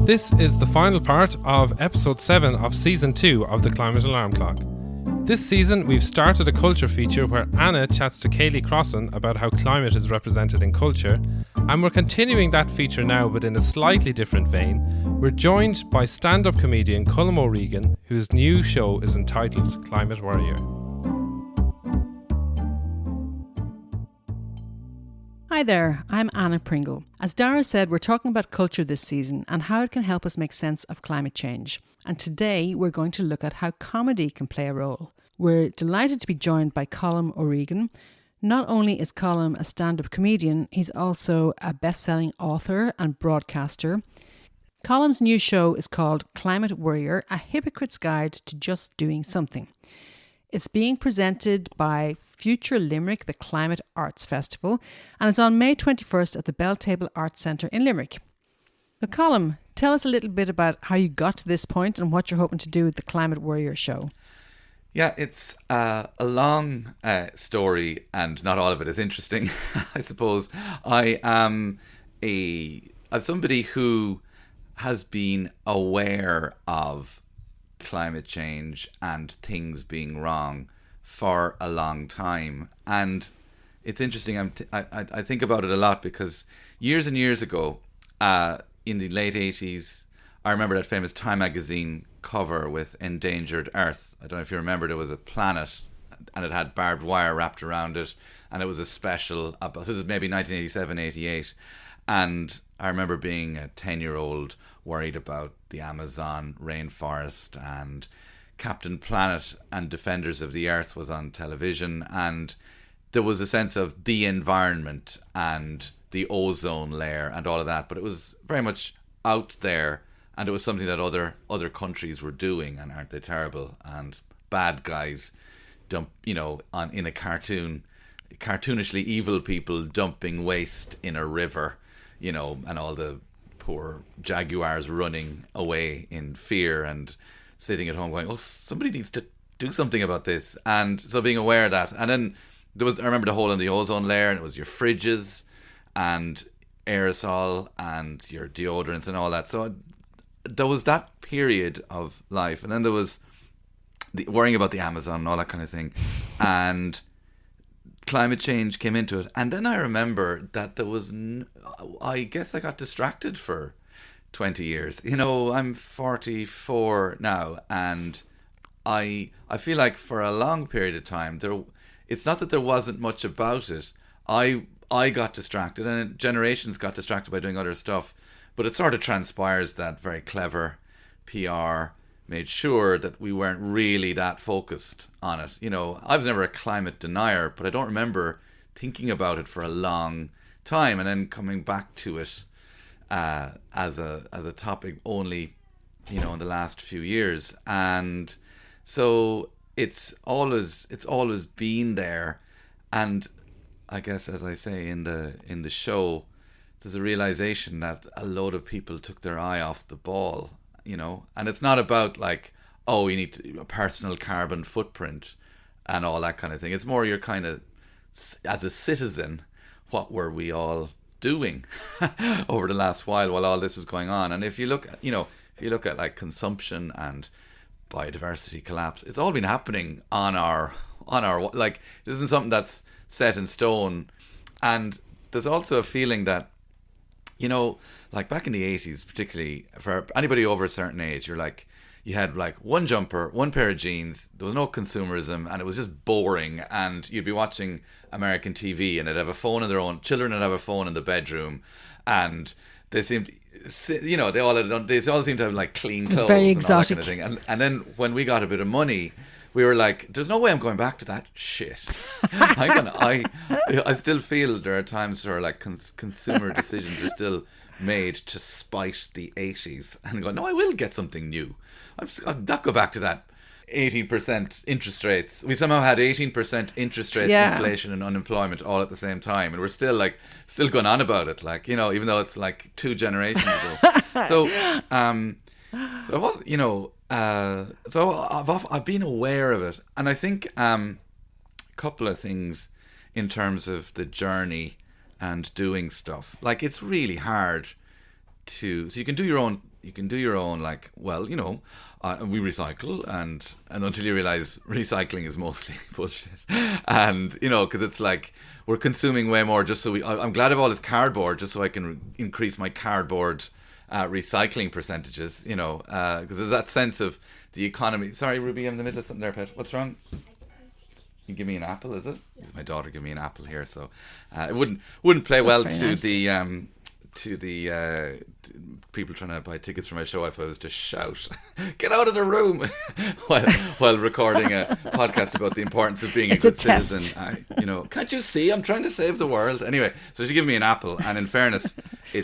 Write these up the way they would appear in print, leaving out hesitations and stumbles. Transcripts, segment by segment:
This is the final part of episode 7 of season 2 of the Climate Alarm Clock. This season we've started a culture feature where Anna chats to Kaylee Crossan about how climate is represented in culture, and we're continuing that feature now but in a slightly different vein. We're joined by stand-up comedian Colm O Regan, whose new show is entitled Climate Worrier. Hi there, I'm Anna Pringle. As Dara said, we're talking about culture this season and how it can help us make sense of climate change. And today we're going to look at how comedy can play a role. We're delighted to be joined by Colm O Regan. Not only is Colm a stand-up comedian, he's also a best-selling author and broadcaster. Colm's new show is called Climate Worrier, a hypocrite's guide to just doing something. It's being presented by Future Limerick, the Climate Arts Festival, and it's on May 21st at the Belltable Arts Centre in Limerick. So Colm, tell us a little bit about how you got to this point and what you're hoping to do with the Climate Worrier show. Yeah, it's a long story, and not all of it is interesting, I suppose. I am somebody who has been aware of climate change and things being wrong for a long time, and it's interesting. I think about it a lot because years and years ago, in the late 80s, I remember that famous Time magazine cover with Endangered Earth. I don't know if you remember. There was a planet and it had barbed wire wrapped around it, and it was a special. This was maybe 1987, 88, and I remember being a 10-year-old worried about the Amazon rainforest, and Captain Planet and Defenders of the Earth was on television, and there was a sense of the environment and the ozone layer and all of that, but it was very much out there, and it was something that other countries were doing, and aren't they terrible, and bad guys dump, in a cartoonishly evil people dumping waste in a river, and all the poor jaguars running away in fear and sitting at home going, oh, somebody needs to do something about this. And so being aware of that. And then I remember the hole in the ozone layer, and it was your fridges and aerosol and your deodorants and all that. So there was that period of life. And then there was the worrying about the Amazon and all that kind of thing. And climate change came into it, and then I remember that there was I guess I got distracted for 20 years. I'm 44 now, and I feel like for a long period of time it's not that there wasn't much about it. I got distracted, and generations got distracted by doing other stuff, but it sort of transpires that very clever PR made sure that we weren't really that focused on it. I was never a climate denier, but I don't remember thinking about it for a long time, and then coming back to it as a topic only, in the last few years. And so it's always been there. And I guess, as I say in the show, there's a realization that a load of people took their eye off the ball. And it's not about like, oh, you need a personal carbon footprint and all that kind of thing. It's more you're kind of, as a citizen, what were we all doing over the last while all this is going on? And if you look at like consumption and biodiversity collapse, it's all been happening on our like, this isn't something that's set in stone. And there's also a feeling that, like back in the 80s, particularly for anybody over a certain age, you had like one jumper, one pair of jeans, there was no consumerism, and it was just boring, and you'd be watching American TV and they'd have a phone in their own, children would have a phone in the bedroom, and they seemed, they all seemed to have like clean clothes very and exotic. all that kind of thing. And then when we got a bit of money, we were like, there's no way I'm going back to that shit. I still feel there are times where like consumer decisions are still made to spite the 80s, and go, no, I will get something new. I'll not go back to that 18% interest rates. We somehow had 18% interest rates, inflation and unemployment all at the same time, and we're still going on about it, like, even though it's like 2 generations ago. So I was, so I've been aware of it, and I think a couple of things in terms of the journey and doing stuff. Like, it's really hard so you can do your own you can do your own, like, well, we recycle, and until you realize recycling is mostly bullshit, and because it's like we're consuming way more just so I'm glad I have all this cardboard just so I can increase my cardboard recycling percentages, because there's that sense of the economy. Sorry, Ruby, I'm in the middle of something there, pet. What's wrong? You give me an apple, is it? Yeah. It's my daughter giving me an apple here, so it wouldn't play well to nice. the people trying to buy tickets for my show if I was to shout, "Get out of the room!" while recording a podcast about the importance of being a good citizen. Can't you see? I'm trying to save the world. Anyway, so she gave me an apple, and in fairness,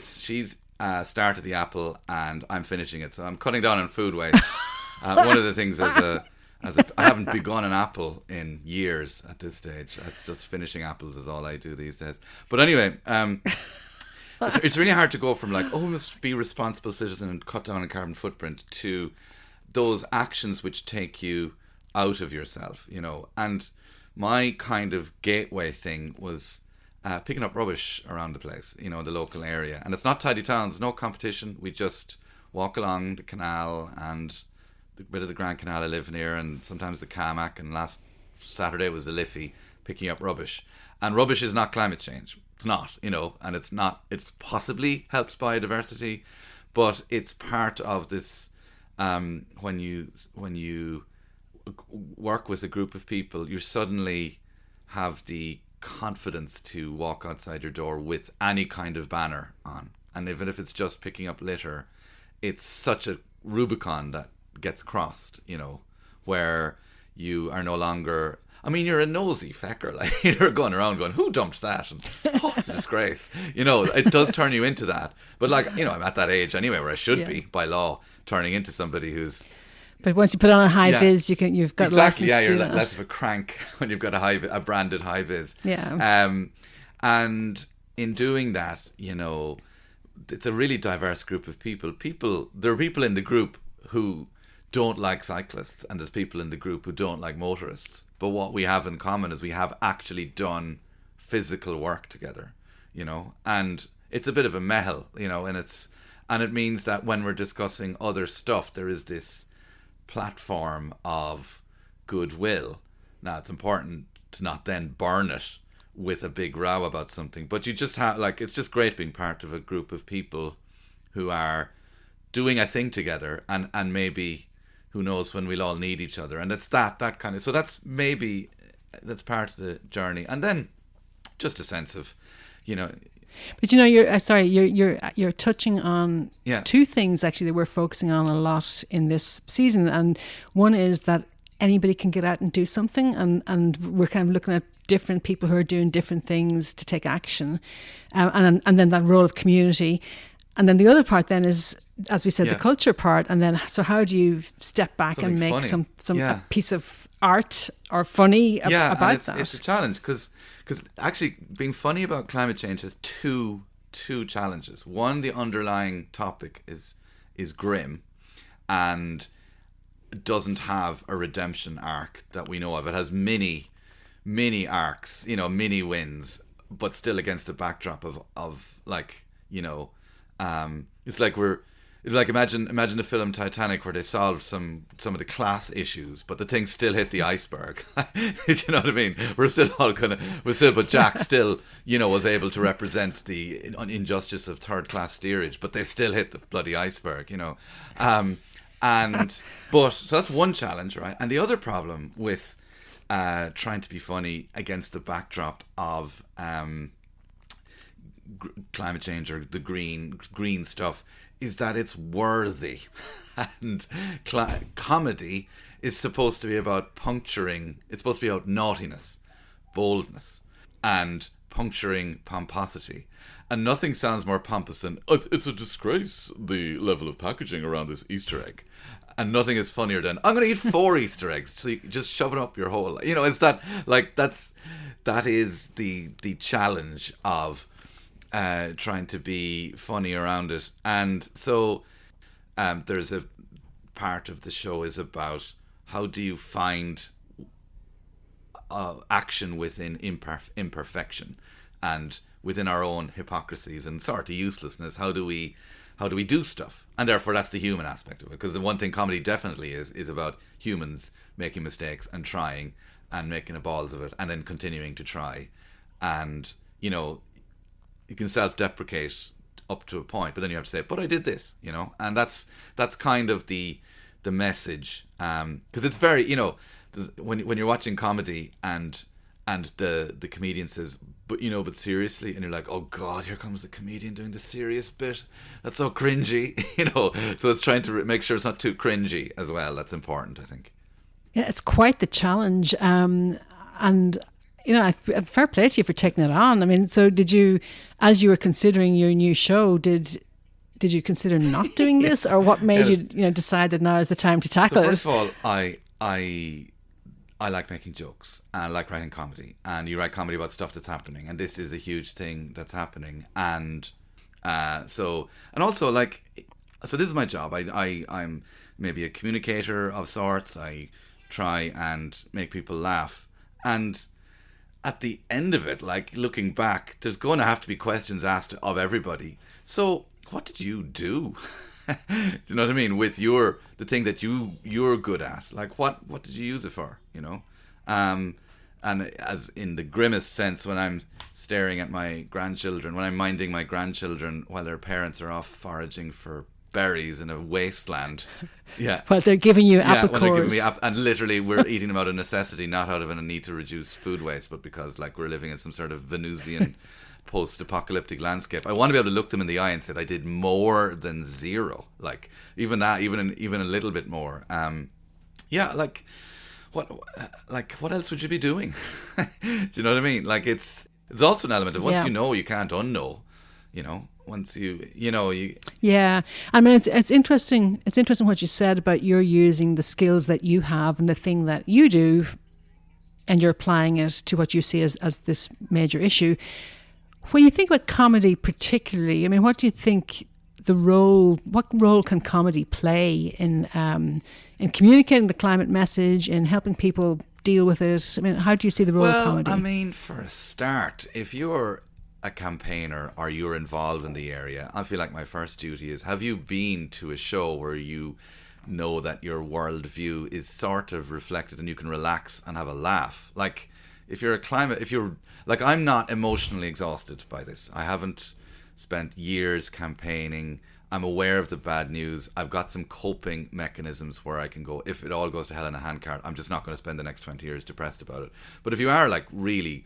she's started the apple, and I'm finishing it, so I'm cutting down on food waste. One of the things I haven't begun an apple in years at this stage. That's just finishing apples is all I do these days. But anyway, it's really hard to go from like, we must be a responsible citizen and cut down on carbon footprint to those actions which take you out of yourself, And my kind of gateway thing was picking up rubbish around the place, the local area. And it's not tidy towns, no competition. We just walk along the canal and the bit of the Grand Canal I live near, and sometimes the Carmack, and last Saturday was the Liffey, picking up rubbish. And rubbish is not climate change. It's not, and it's possibly helps biodiversity, but it's part of this, when you work with a group of people, you suddenly have the confidence to walk outside your door with any kind of banner on. And even if it's just picking up litter, it's such a Rubicon that gets crossed, where you are no longer, you're a nosy fecker, like you're going around going, who dumped that? And it's a disgrace. It does turn you into that. But I'm at that age anyway where I should be by law turning into somebody who's. But once you put on a high vis, you've got exactly. license to do you're that. less of a crank when you've got a branded high vis. Yeah. And in doing that, it's a really diverse group of people. There are people in the group who don't like cyclists, and there's people in the group who don't like motorists. But what we have in common is we have actually done physical work together, and it's a bit of a mehel, and it means that when we're discussing other stuff, there is this platform of goodwill. Now, it's important to not then burn it with a big row about something, but you just have, it's just great being part of a group of people who are doing a thing together, and maybe, who knows when we'll all need each other. And it's that kind of, so that's part of the journey. And then just a sense of, But you're touching on two things actually that we're focusing on a lot in this season. And one is that anybody can get out and do something, and we're kind of looking at different people who are doing different things to take action, and then that role of community. And then the other part then is, as we said, the culture part. And then, so how do you step back and make funny. some a piece of art or funny about that? It's a challenge because actually being funny about climate change has two challenges. One, the underlying topic is grim and doesn't have a redemption arc that we know of. It has many arcs, mini wins, but still against a backdrop of it's like imagine the film Titanic where they solved some of the class issues, but the thing still hit the iceberg. Do you know what I mean? But Jack still, was able to represent the injustice of third class steerage, but they still hit the bloody iceberg, so that's one challenge, right? And the other problem with trying to be funny against the backdrop of climate change or the green stuff is that it's worthy, and comedy is supposed to be about puncturing. It's supposed to be about naughtiness, boldness, and puncturing pomposity. And nothing sounds more pompous than it's a disgrace the level of packaging around this Easter egg. And nothing is funnier than I'm going to eat 4 Easter eggs, so you just shove it up your hole. It's that that is the challenge of trying to be funny around it. And so there's a part of the show is about how do you find action within imperfection and within our own hypocrisies and sort of uselessness. How do we how do we do stuff? And therefore that's the human aspect of it. Because the one thing comedy definitely is about humans making mistakes and trying and making a balls of it and then continuing to try. And, you know, you can self-deprecate up to a point, but then you have to say, but I did this, you know? And that's kind of the message. Because it's very, you know, when you're watching comedy and the comedian says, but seriously, and you're like, oh God, here comes the comedian doing the serious bit. That's so cringy, you know. So it's trying to make sure it's not too cringy as well. That's important, I think. Yeah, it's quite the challenge. And, you know, fair play to you for taking it on. I mean, so did you, as you were considering your new show, did you consider not doing this, or what made you decide that now is the time to tackle it? First of all, I like making jokes and I like writing comedy, and you write comedy about stuff that's happening, and this is a huge thing that's happening, and so this is my job. I'm maybe a communicator of sorts. I try and make people laugh, and at the end of it, like looking back, there's going to have to be questions asked of everybody. So what did you do? Do you know what I mean? With the thing that you're good at, like what did you use it for? You know, and as in the grimmest sense, when I'm staring at my grandchildren, when I'm minding my grandchildren while their parents are off foraging for berries in a wasteland. Yeah. Well, they're giving you apple cores. When they're giving me and literally we're eating them out of necessity, not out of a need to reduce food waste, but because like we're living in some sort of Venusian post-apocalyptic landscape. I want to be able to look them in the eye and say I did more than zero. Like even that, even a little bit more. What else would you be doing? Do you know what I mean? Like it's also an element of once you know, you can't unknow. You know, once you. Yeah, I mean, it's interesting. It's interesting what you said about you're using the skills that you have and the thing that you do, and you're applying it to what you see as this major issue. When you think about comedy, particularly, I mean, what do you think what role can comedy play in communicating the climate message, in helping people deal with it? I mean, how do you see the role of comedy? I mean, for a start, if you're a campaigner or you're involved in the area, I feel like my first duty is, have you been to a show where you know that your worldview is sort of reflected and you can relax and have a laugh? Like, I'm not emotionally exhausted by this. I haven't spent years campaigning. I'm aware of the bad news. I've got some coping mechanisms where I can go, if it all goes to hell in a handcart, I'm just not going to spend the next 20 years depressed about it. But if you are like really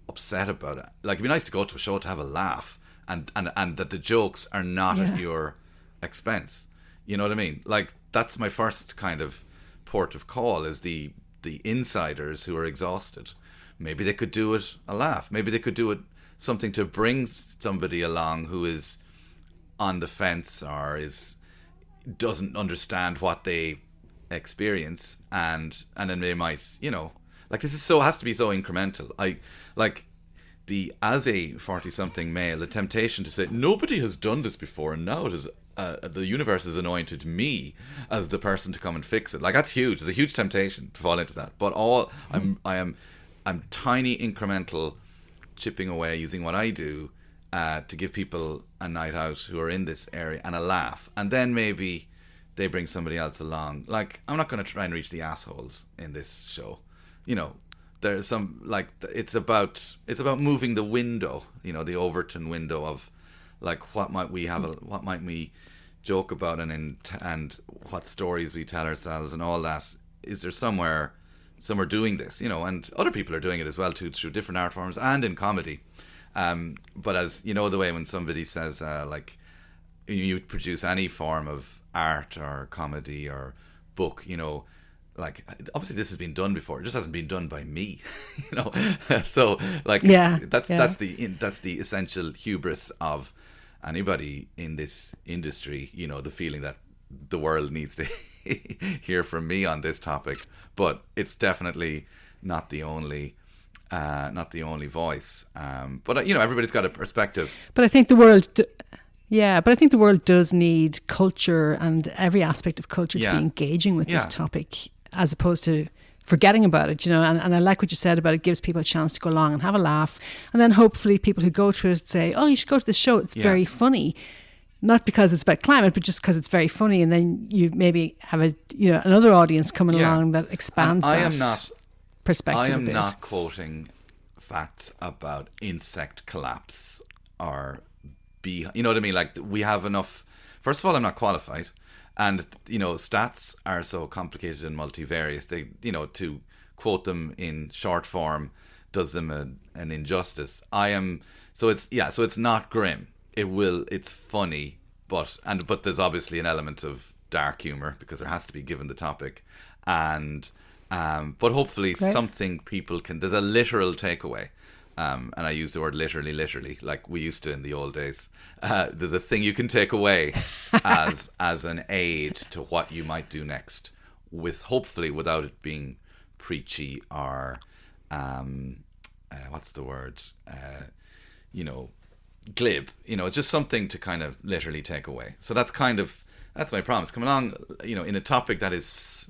upset about it, like it'd be nice to go to a show to have a laugh and that the jokes are not at your expense. You know what I mean? Like that's my first kind of port of call, is the insiders who are exhausted. Maybe they could do it a laugh. Maybe they could do it something to bring somebody along who is on the fence or doesn't understand what they experience, and then they might, you know, like this has to be so incremental. As a 40-something male, the temptation to say nobody has done this before, and now it is the universe has anointed me as the person to come and fix it. Like that's huge. There's a huge temptation to fall into that. But I'm tiny incremental chipping away using what I do to give people a night out who are in this area and a laugh, and then maybe they bring somebody else along. Like I'm not going to try and reach the assholes in this show. You know, there's some like it's about moving the window. You know, the Overton window of like what might we joke about and what stories we tell ourselves and all that. Is there somewhere some are doing this, you know, and other people are doing it as well too, through different art forms and in comedy. But as you know, the way when somebody says like you produce any form of art or comedy or book, you know, like obviously this has been done before, it just hasn't been done by me. You know. So like that's the essential hubris of anybody in this industry, you know, the feeling that the world needs to hear from me on this topic. But it's definitely not the only voice. But you know, everybody's got a perspective. But I think the world, but I think the world does need culture and every aspect of culture to be engaging with this topic, as opposed to forgetting about it. You know, and I like what you said about it gives people a chance to go along and have a laugh, and then hopefully people who go to it say, "Oh, you should go to this show. It's very funny." Not because it's about climate, but just because it's very funny, and then you maybe have another audience coming along that expands perspective. I am a bit. not quoting facts about insect collapse or you know what I mean? Like, we have enough. First of all, I'm not qualified, and stats are so complicated and multivarious. They, to quote them in short form does them an injustice. So it's not grim. It's funny, but there's obviously an element of dark humor because there has to be, given the topic, and but hopefully something people can. There's a literal takeaway, and I use the word literally, like we used to in the old days. There's a thing you can take away as an aid to what you might do next, hopefully without it being preachy or what's the word? Glib. It's just something to kind of literally take away. So that's my promise. Come along, in a topic it's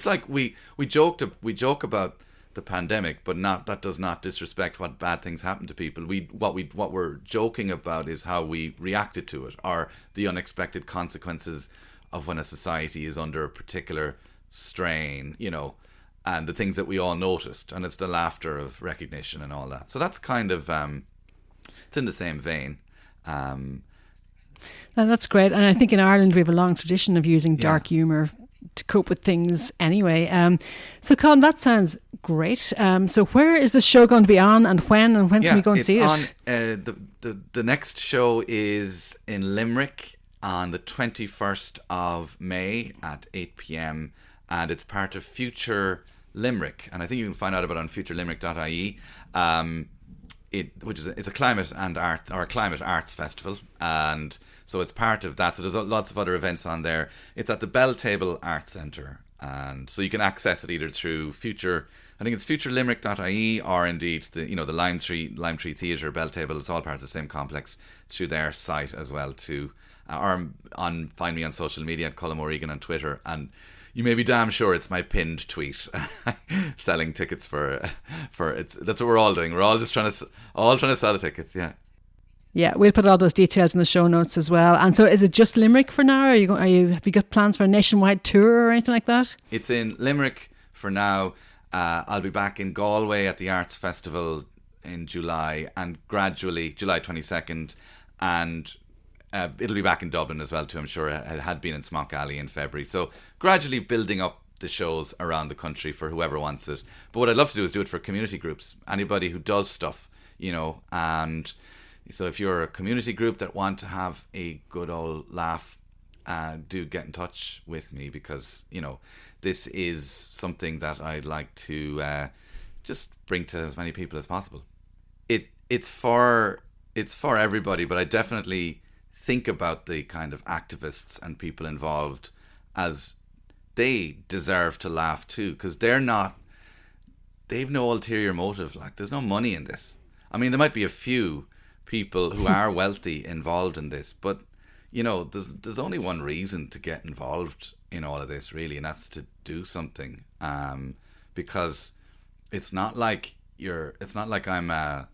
like we joke about the pandemic, but that does not disrespect what bad things happen to people. What we're joking about is how we reacted to it, or the unexpected consequences of when a society is under a particular strain, and the things that we all noticed, and it's the laughter of recognition and all that. So that's kind of it's in the same vein. And that's great. And I think in Ireland we have a long tradition of using dark humour to cope with things anyway. So Colm, that sounds great. So where is this show going to be on, and when can we go and see it? The next show is in Limerick on the 21st of May at 8 p.m. and it's part of Future Limerick, and I think you can find out about it on futurelimerick.ie. It's a climate and art, or a climate arts festival, and so it's part of that. So there's lots of other events on there. It's at the Bell Table Arts Centre, and so you can access it either through futurelimerick.ie, or indeed the Lime Tree Theatre, Bell Table. It's all part of the same complex. It's through their site as well too, or find me on social media at Colm O Regan on Twitter, and you may be damn sure it's my pinned tweet selling tickets for it's. That's what we're all doing. We're all just trying to sell the tickets. Yeah, we'll put all those details in the show notes as well. And so, is it just Limerick for now? Have you got plans for a nationwide tour or anything like that? It's in Limerick for now. I'll be back in Galway at the Arts Festival in July, and gradually July 22nd, and it'll be back in Dublin as well too. I'm sure it had been in Smock Alley in February. So gradually building up the shows around the country for whoever wants it. But what I'd love to do is do it for community groups, anybody who does stuff, and so if you're a community group that want to have a good old laugh, do get in touch with me, because this is something that I'd like to just bring to as many people as possible. It's for everybody, but I definitely think about the kind of activists and people involved as they deserve to laugh too, because they've no ulterior motive. Like, there's no money in this. I mean, there might be a few people who are wealthy involved in this, but there's only one reason to get involved in all of this, really, and that's to do something. Because it's not like I'm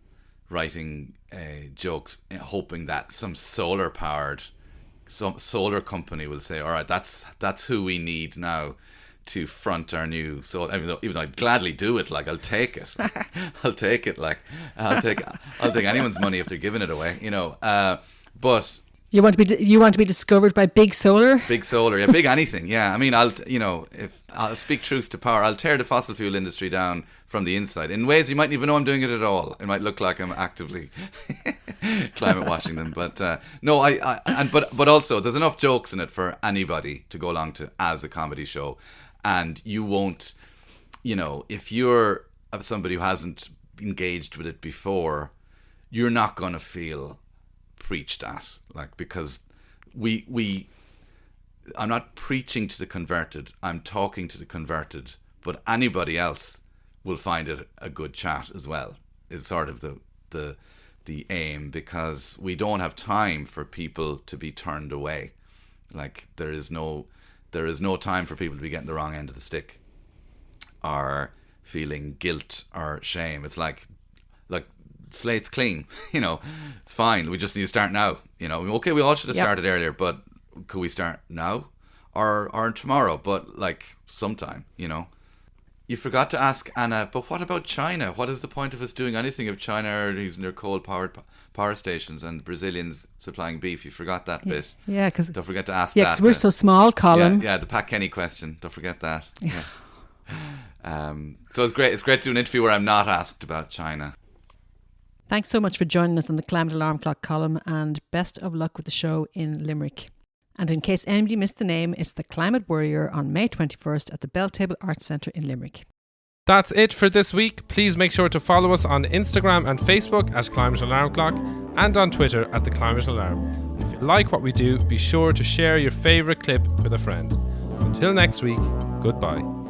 writing jokes hoping that some solar company will say, all right, that's who we need now to front our new solar. Even though I'd gladly do it, like, I'll take it. I'll take it. Like, I'll take anyone's money if they're giving it away, but You want to be discovered by Big Solar? Big Solar, yeah, big anything, yeah. I mean, if I'll speak truth to power, I'll tear the fossil fuel industry down from the inside in ways you mightn't even know I'm doing it at all. It might look like I'm actively climate washing them, but no, but also there's enough jokes in it for anybody to go along to as a comedy show, and you won't, if you're somebody who hasn't engaged with it before, you're not going to feel preached at, like, because I'm not preaching to the converted, I'm talking to the converted, but anybody else will find it a good chat as well, is sort of the aim, because we don't have time for people to be turned away. Like, there is no time for people to be getting the wrong end of the stick or feeling guilt or shame. It's like slate's clean. It's fine. We just need to start now. Okay, we all should have started earlier, but could we start now or tomorrow? But like sometime, You forgot to ask Anna, but what about China? What is the point of us doing anything if China are using their coal-powered power stations and the Brazilians supplying beef? You forgot that bit. Yeah, because don't forget to ask that. Yeah, because we're so small, Colm. Yeah, the Pat Kenny question. Don't forget that. Yeah. So it's great. It's great to do an interview where I'm not asked about China. Thanks so much for joining us on the Climate Alarm Clock column, and best of luck with the show in Limerick. And in case anybody missed the name, it's the Climate Worrier on May 21st at the Belltable Arts Centre in Limerick. That's it for this week. Please make sure to follow us on Instagram and Facebook at Climate Alarm Clock and on Twitter at The Climate Alarm. If you like what we do, be sure to share your favourite clip with a friend. Until next week, goodbye.